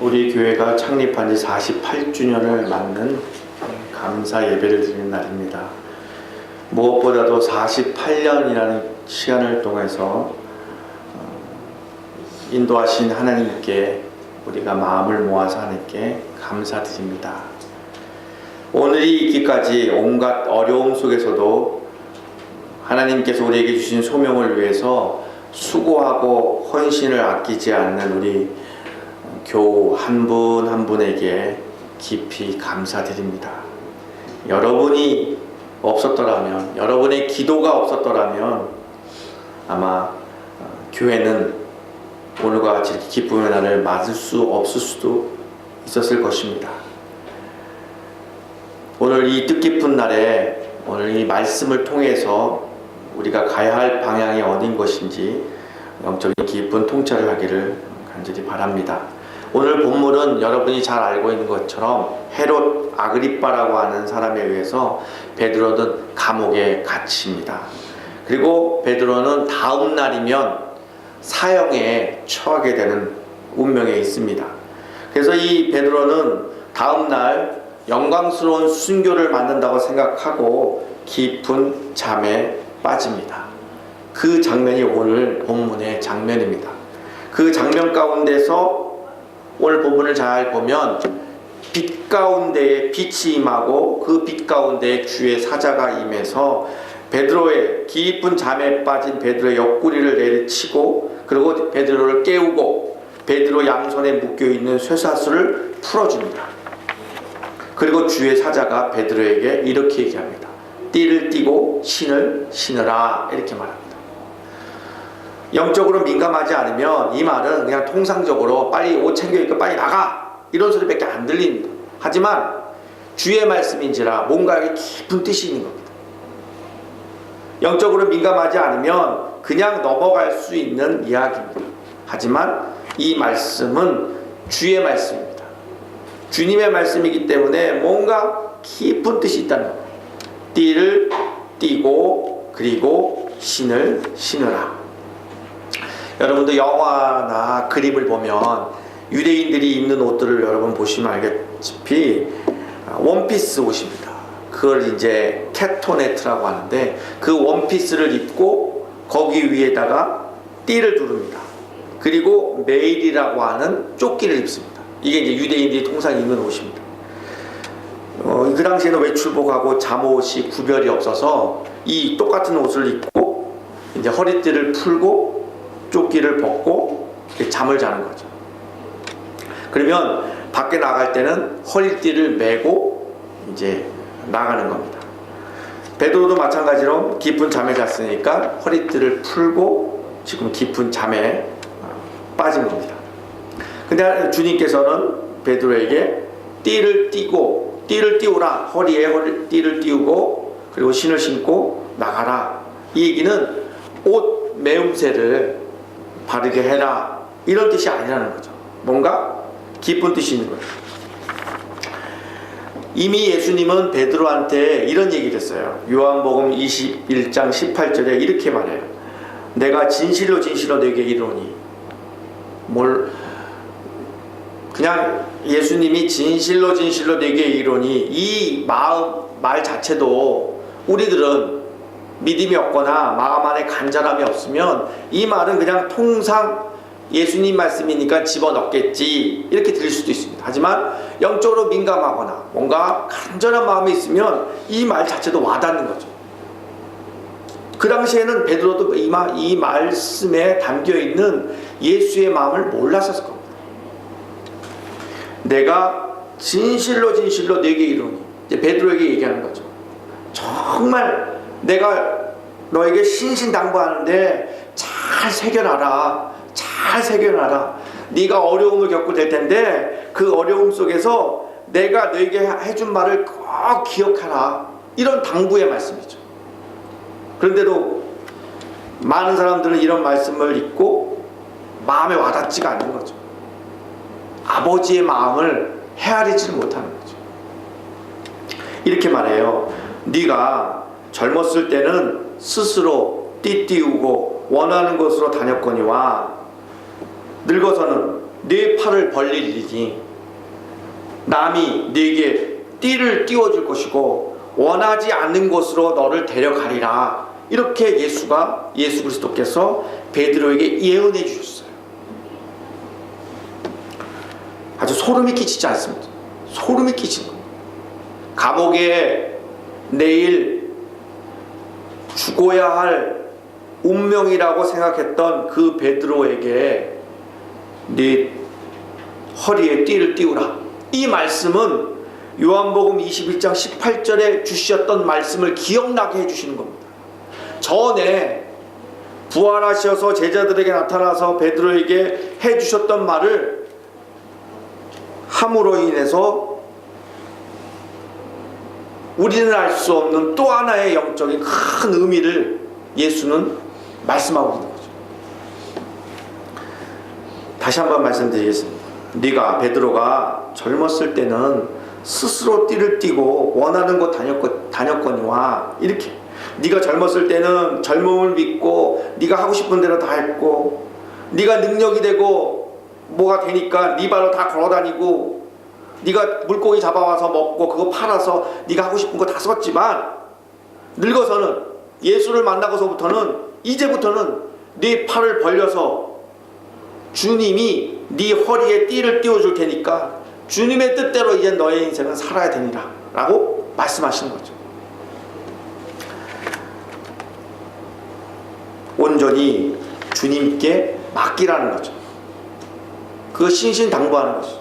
우리 교회가 창립한 지 48주년을 맞는 감사 예배를 드리는 날입니다. 무엇보다도 48년이라는 시간을 통해서 인도하신 하나님께 우리가 마음을 모아서 하나님께 감사드립니다. 오늘이 있기까지 온갖 어려움 속에서도 하나님께서 우리에게 주신 소명을 위해서 수고하고 헌신을 아끼지 않는 우리 교우 한 분 한 분에게 깊이 감사드립니다. 여러분이 없었더라면, 여러분의 기도가 없었더라면 아마 교회는 오늘과 같이 기쁨의 날을 맞을 수 없을 수도 있었을 것입니다. 오늘 이 뜻깊은 날에 오늘 이 말씀을 통해서 우리가 가야 할 방향이 어딘 것인지 영적인 깊은 통찰을 하기를 간절히 바랍니다. 오늘 본문은 여러분이 잘 알고 있는 것처럼 헤롯 아그리빠라고 하는 사람에 의해서 베드로는 감옥에 갇힙니다. 그리고 베드로는 다음 날이면 사형에 처하게 되는 운명에 있습니다. 그래서 이 베드로는 다음 날 영광스러운 순교를 만든다고 생각하고 깊은 잠에 빠집니다. 그 장면이 오늘 본문의 장면입니다. 그 장면 가운데서 오늘 본문을 잘 보면 빛 가운데에 빛이 임하고 그 빛 가운데에 주의 사자가 임해서 베드로의 깊은 잠에 빠진 베드로의 옆구리를 내리치고 그리고 베드로를 깨우고 베드로 양손에 묶여있는 쇠사슬을 풀어줍니다. 그리고 주의 사자가 베드로에게 이렇게 얘기합니다. 띠를 띠고 신을 신으라, 이렇게 말합니다. 영적으로 민감하지 않으면 이 말은 그냥 통상적으로 빨리 옷 챙겨 입고 빨리 나가, 이런 소리밖에 안 들립니다. 하지만 주의 말씀인지라 뭔가 깊은 뜻이 있는 겁니다. 영적으로 민감하지 않으면 그냥 넘어갈 수 있는 이야기입니다. 하지만 이 말씀은 주의 말씀입니다. 주님의 말씀이기 때문에 뭔가 깊은 뜻이 있다는 겁니다. 띠를 띠고 그리고 신을 신으라. 여러분도 영화나 그림을 보면 유대인들이 입는 옷들을 여러분 보시면 알겠지만 원피스 옷입니다. 그걸 이제 캐토네트라고 하는데 그 원피스를 입고 거기 위에다가 띠를 두릅니다. 그리고 메일이라고 하는 조끼를 입습니다. 이게 이제 유대인들이 통상 입는 옷입니다. 그 당시에는 외출복하고 잠옷이 구별이 없어서 이 똑같은 옷을 입고 이제 허리띠를 풀고 조끼를 벗고 잠을 자는 거죠. 그러면 밖에 나갈 때는 허리띠를 메고 이제 나가는 겁니다. 베드로도 마찬가지로 깊은 잠에 잤으니까 허리띠를 풀고 지금 깊은 잠에 빠진 겁니다. 근데 주님께서는 베드로에게 띠를 띄우라, 허리에 띠를 띄우고 그리고 신을 신고 나가라. 이 얘기는 옷 매음새를 바르게 해라, 이런 뜻이 아니라는 거죠. 뭔가 깊은 뜻이 있는 거예요. 이미 예수님은 베드로한테 이런 얘기를 했어요. 요한복음 21장 18절에 이렇게 말해요. 내가 진실로 진실로 너에게 이르노니, 그냥 예수님이 진실로 진실로 너에게 이르노니, 이 말 자체도 우리들은 믿음이 없거나 마음 안에 간절함이 없으면 이 말은 그냥 통상 예수님 말씀이니까 집어넣겠지, 이렇게 들릴 수도 있습니다. 하지만 영적으로 민감하거나 뭔가 간절한 마음이 있으면 이 말 자체도 와닿는 거죠. 그 당시에는 베드로도 이 말씀에 담겨있는 예수의 마음을 몰랐었을 겁니다. 내가 진실로 진실로 너에게 이르노니, 이제 베드로에게 얘기하는 거죠. 정말 내가 너에게 신신당부하는데 잘 새겨놔라. 잘 새겨놔라. 네가 어려움을 겪고 될 텐데 그 어려움 속에서 내가 너에게 해준 말을 꼭 기억하라. 이런 당부의 말씀이죠. 그런데도 많은 사람들은 이런 말씀을 읽고 마음에 와닿지가 않는 거죠. 아버지의 마음을 헤아리지 못하는 거죠. 이렇게 말해요. 네가 젊었을 때는 스스로 띠띠우고 원하는 곳으로 다녔거니와 늙어서는 네 팔을 벌리리니 남이 네게 띠를 띄워줄 것이고 원하지 않는 곳으로 너를 데려가리라. 이렇게 예수 그리스도께서 베드로에게 예언해 주셨어요. 아주 소름이 끼치지 않습니다. 소름이 끼치는 겁니다. 감옥에 내일 죽어야 할 운명이라고 생각했던 그 베드로에게 네 허리에 띠를 띠우라. 이 말씀은 요한복음 21장 18절에 주셨던 말씀을 기억나게 해주시는 겁니다. 전에 부활하셔서 제자들에게 나타나서 베드로에게 해주셨던 말을 함으로 인해서 우리는 알 수 없는 또 하나의 영적인 큰 의미를 예수는 말씀하고 있는 거죠. 다시 한번 말씀드리겠습니다. 네가 베드로가 젊었을 때는 스스로 띠를 띠고 원하는 곳 다녔거니와 이렇게 네가 젊었을 때는 젊음을 믿고 네가 하고 싶은 대로 다 했고 네가 능력이 되고 뭐가 되니까 네 발로 다 걸어다니고 네가 물고기 잡아와서 먹고 그거 팔아서 네가 하고 싶은 거 다 썼지만 늙어서는 예수를 만나고서부터는 이제부터는 네 팔을 벌려서 주님이 네 허리에 띠를 띄워줄 테니까 주님의 뜻대로 이제 너의 인생은 살아야 되니라 라고 말씀하시는 거죠. 온전히 주님께 맡기라는 거죠. 그 신신당부하는 거죠.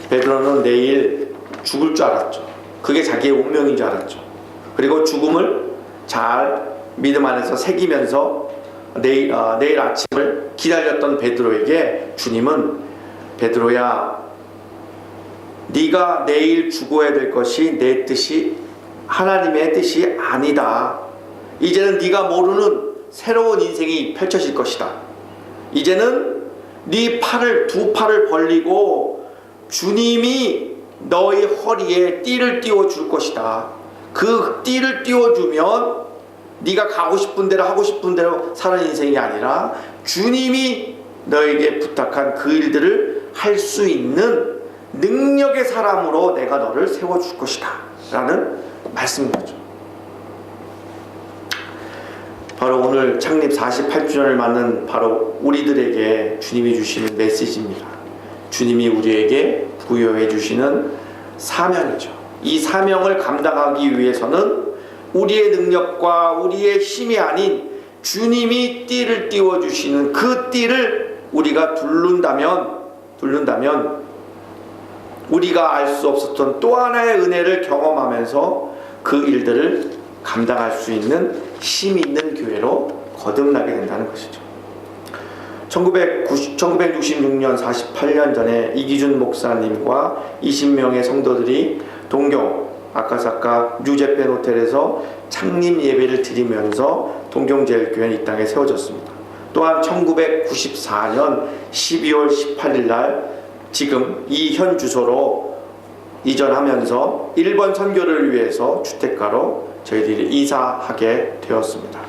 베드로는 내일 죽을 줄 알았죠. 그게 자기의 운명인 줄 알았죠. 그리고 죽음을 잘 믿음 안에서 새기면서 내일 아침을 기다렸던 베드로에게 주님은 베드로야 네가 내일 죽어야 될 것이 내 뜻이 하나님의 뜻이 아니다. 이제는 네가 모르는 새로운 인생이 펼쳐질 것이다. 이제는 네 두 팔을 벌리고 주님이 너의 허리에 띠를 띄워줄 것이다. 그 띠를 띄워주면 네가 가고 싶은 대로 하고 싶은 대로 사는 인생이 아니라 주님이 너에게 부탁한 그 일들을 할 수 있는 능력의 사람으로 내가 너를 세워줄 것이다 라는 말씀인 거죠. 바로 오늘 창립 48주년을 맞는 바로 우리들에게 주님이 주시는 메시지입니다. 주님이 우리에게 부여해 주시는 사명이죠. 이 사명을 감당하기 위해서는 우리의 능력과 우리의 힘이 아닌 주님이 띠를 띄워주시는 그 띠를 우리가 두른다면 우리가 알 수 없었던 또 하나의 은혜를 경험하면서 그 일들을 감당할 수 있는 힘 있는 교회로 거듭나게 된다는 것이죠. 1966년 48년 전에 이기준 목사님과 20명의 성도들이 동경 아카사카 뉴제펜 호텔에서 창립 예배를 드리면서 동경제일교회는 이 땅에 세워졌습니다. 또한 1994년 12월 18일 날 지금 이 현 주소로 이전하면서 일본 선교를 위해서 주택가로 저희들이 이사하게 되었습니다.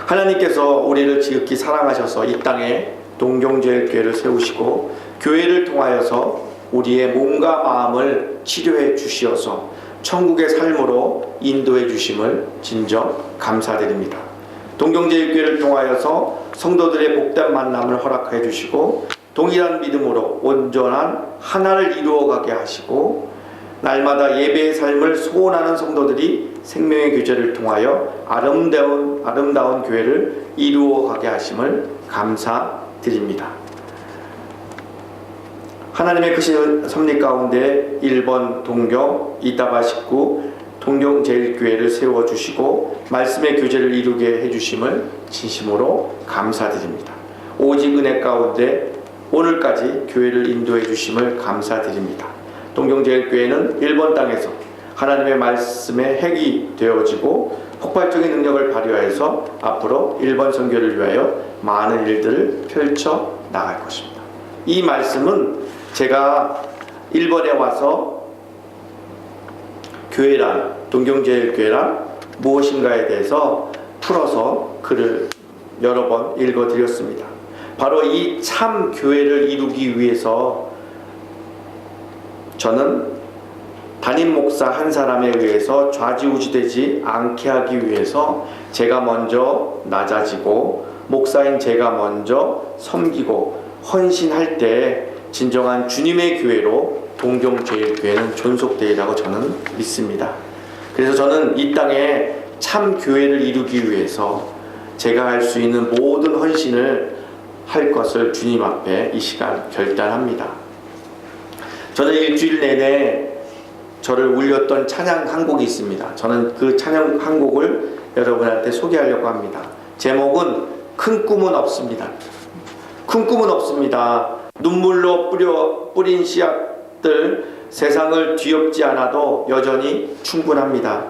하나님께서 우리를 지극히 사랑하셔서 이 땅에 동경제일교회를 세우시고 교회를 통하여서 우리의 몸과 마음을 치료해 주시어서 천국의 삶으로 인도해 주심을 진정 감사드립니다. 동경제일교회를 통하여서 성도들의 복된 만남을 허락해 주시고 동일한 믿음으로 온전한 하나를 이루어가게 하시고 날마다 예배의 삶을 소원하는 성도들이 생명의 교제를 통하여 아름다운 교회를 이루어가게 하심을 감사드립니다. 하나님의 크신 섭리 가운데 일본 동경 이타바식구 동경제일교회를 세워주시고 말씀의 교제를 이루게 해주심을 진심으로 감사드립니다. 오직 은혜 가운데 오늘까지 교회를 인도해 주심을 감사드립니다. 동경제일교회는 일본 땅에서 하나님의 말씀의 핵이 되어지고 폭발적인 능력을 발휘하여서 앞으로 일본 선교를 위하여 많은 일들을 펼쳐 나갈 것입니다. 이 말씀은 제가 일본에 와서 교회란, 동경제일교회란 무엇인가에 대해서 풀어서 글을 여러 번 읽어드렸습니다. 바로 이 참 교회를 이루기 위해서 저는 담임 목사 한 사람에 의해서 좌지우지되지 않게 하기 위해서 제가 먼저 낮아지고 목사인 제가 먼저 섬기고 헌신할 때 진정한 주님의 교회로 동경제일교회는 존속되리라고 저는 믿습니다. 그래서 저는 이 땅에 참 교회를 이루기 위해서 제가 할 수 있는 모든 헌신을 할 것을 주님 앞에 이 시간 결단합니다. 저는 일주일 내내 저를 울렸던 찬양 한 곡이 있습니다. 저는 그 찬양 한 곡을 여러분한테 소개하려고 합니다. 제목은 큰 꿈은 없습니다. 큰 꿈은 없습니다. 눈물로 뿌린 씨앗들 세상을 뒤엎지 않아도 여전히 충분합니다.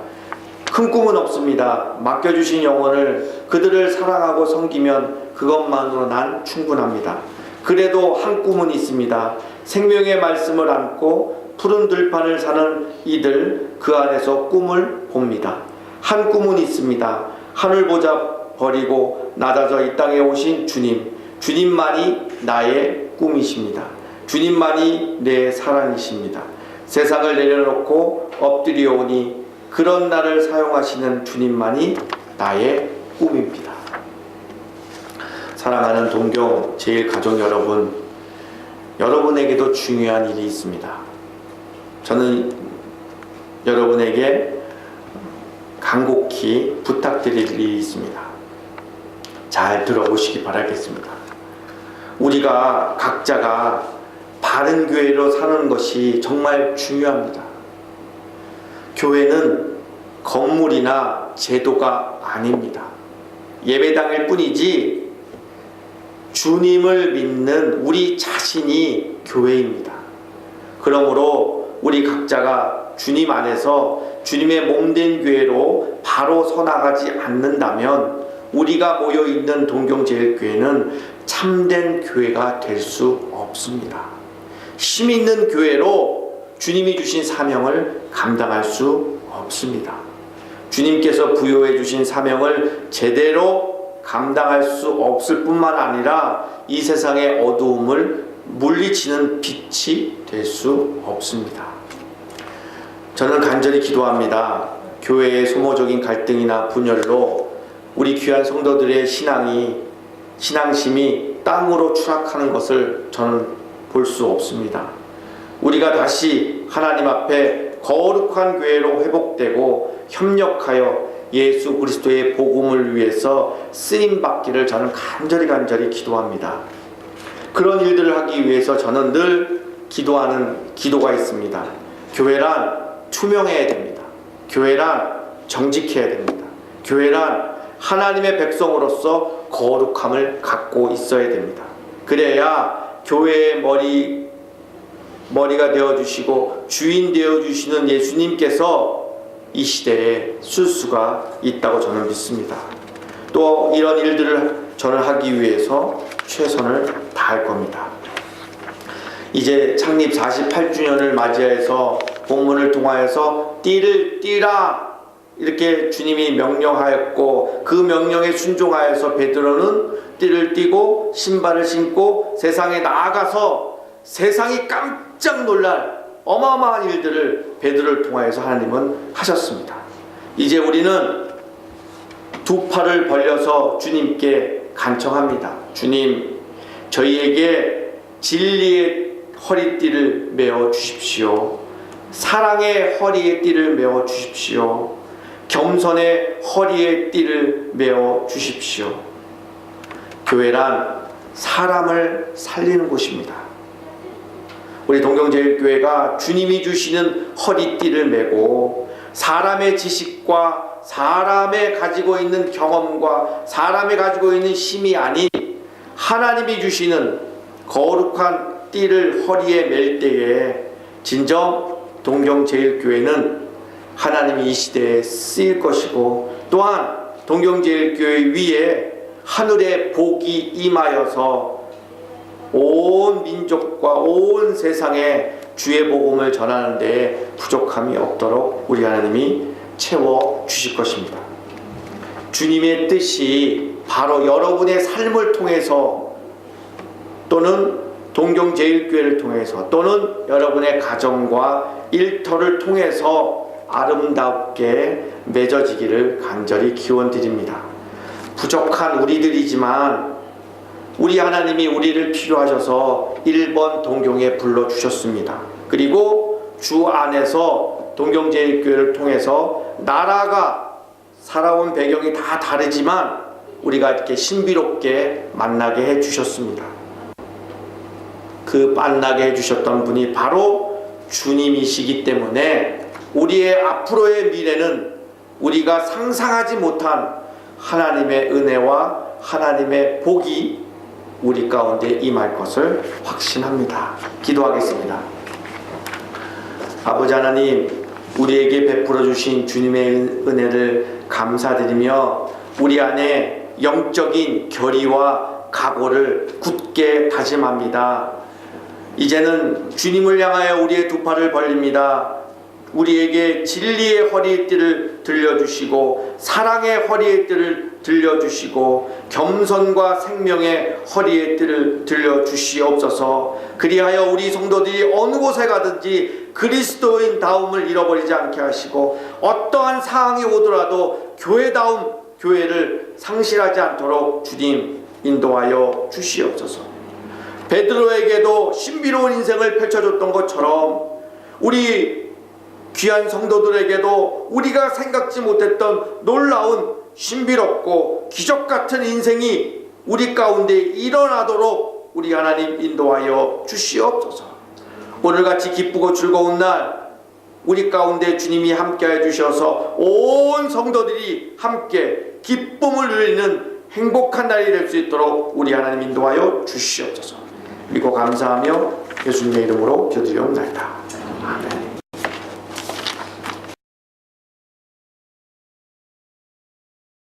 큰 꿈은 없습니다. 맡겨주신 영혼을 그들을 사랑하고 섬기면 그것만으로 난 충분합니다. 그래도 한 꿈은 있습니다. 생명의 말씀을 안고 푸른 들판을 사는 이들 그 안에서 꿈을 봅니다. 한 꿈은 있습니다. 하늘 보자 버리고 낮아져 이 땅에 오신 주님, 주님만이 나의 꿈이십니다. 주님만이 내 사랑이십니다. 세상을 내려놓고 엎드려 오니 그런 나를 사용하시는 주님만이 나의 꿈입니다. 사랑하는 동경 제일가족 여러분, 여러분에게도 중요한 일이 있습니다. 저는 여러분에게 간곡히 부탁드릴 일이 있습니다. 잘 들어보시기 바라겠습니다. 우리가 각자가 바른 교회로 사는 것이 정말 중요합니다. 교회는 건물이나 제도가 아닙니다. 예배당일 뿐이지 주님을 믿는 우리 자신이 교회입니다. 그러므로 우리 각자가 주님 안에서 주님의 몸된 교회로 바로 서나가지 않는다면 우리가 모여있는 동경제일교회는 참된 교회가 될 수 없습니다. 힘 있는 교회로 주님이 주신 사명을 감당할 수 없습니다. 주님께서 부여해 주신 사명을 제대로 감당할 수 없을 뿐만 아니라 이 세상의 어두움을 물리치는 빛이 될 수 없습니다. 저는 간절히 기도합니다. 교회의 소모적인 갈등이나 분열로 우리 귀한 성도들의 신앙심이 땅으로 추락하는 것을 저는 볼 수 없습니다. 우리가 다시 하나님 앞에 거룩한 교회로 회복되고 협력하여 예수 그리스도의 복음을 위해서 쓰임받기를 저는 간절히 기도합니다. 그런 일들을 하기 위해서 저는 늘 기도하는 기도가 있습니다. 교회란 투명해야 됩니다. 교회란 정직해야 됩니다. 교회란 하나님의 백성으로서 거룩함을 갖고 있어야 됩니다. 그래야 교회의 머리가 되어주시고 주인 되어주시는 예수님께서 이 시대에 쓸 수가 있다고 저는 믿습니다. 또 이런 일들을 저는 하기 위해서 최선을 다할 겁니다. 이제 창립 48주년을 맞이해서 본문을 통하여서 띠를 띠라 이렇게 주님이 명령하였고 그 명령에 순종하여서 베드로는 띠를 띠고 신발을 신고 세상에 나아가서 세상이 깜짝 놀랄 어마어마한 일들을 베드로를 통하여서 하나님은 하셨습니다. 이제 우리는 두 팔을 벌려서 주님께 간청합니다. 주님, 저희에게 진리의 허리띠를 메어 주십시오. 사랑의 허리에 띠를 메어 주십시오. 겸손의 허리에 띠를 메어 주십시오. 교회란 사람을 살리는 곳입니다. 우리 동경제일교회가 주님이 주시는 허리띠를 메고 사람의 지식과 사람의 가지고 있는 경험과 사람이 가지고 있는 힘이 아닌 하나님이 주시는 거룩한 띠를 허리에 맬 때에 진정 동경제일교회는 하나님이 이 시대에 쓰일 것이고 또한 동경제일교회 위에 하늘의 복이 임하여서 온 민족과 온 세상에 주의 복음을 전하는 데에 부족함이 없도록 우리 하나님이 채워 주실 것입니다. 주님의 뜻이 바로 여러분의 삶을 통해서 또는 동경제일교회를 통해서 또는 여러분의 가정과 일터를 통해서 아름답게 맺어지기를 간절히 기원드립니다. 부족한 우리들이지만 우리 하나님이 우리를 필요하셔서 1번 동경에 불러주셨습니다. 그리고 주 안에서 동경제일교회를 통해서 나라가 살아온 배경이 다 다르지만 우리가 이렇게 신비롭게 만나게 해주셨습니다. 그 만나게 해주셨던 분이 바로 주님이시기 때문에 우리의 앞으로의 미래는 우리가 상상하지 못한 하나님의 은혜와 하나님의 복이 우리 가운데 임할 것을 확신합니다. 기도하겠습니다. 아버지 하나님, 우리에게 베풀어 주신 주님의 은혜를 감사드리며 우리 안에 영적인 결의와 각오를 굳게 다짐합니다. 이제는 주님을 향하여 우리의 두 팔을 벌립니다. 우리에게 진리의 허리띠를 들려주시고 사랑의 허리띠를 들려주시고 겸손과 생명의 허리띠를 들려주시옵소서. 그리하여 우리 성도들이 어느 곳에 가든지 그리스도인 다움을 잃어버리지 않게 하시고 어떠한 상황이 오더라도 교회다움 교회를 상실하지 않도록 주님 인도하여 주시옵소서. 베드로에게도 신비로운 인생을 펼쳐줬던 것처럼 우리 귀한 성도들에게도 우리가 생각지 못했던 놀라운 신비롭고 기적같은 인생이 우리 가운데 일어나도록 우리 하나님 인도하여 주시옵소서. 오늘같이 기쁘고 즐거운 날 우리 가운데 주님이 함께해 주셔서 온 성도들이 함께 기쁨을 누리는 행복한 날이 될 수 있도록 우리 하나님 인도하여 주시옵소서. 그리고 감사하며 예수님의 이름으로 기도드리옵나이다. 아멘.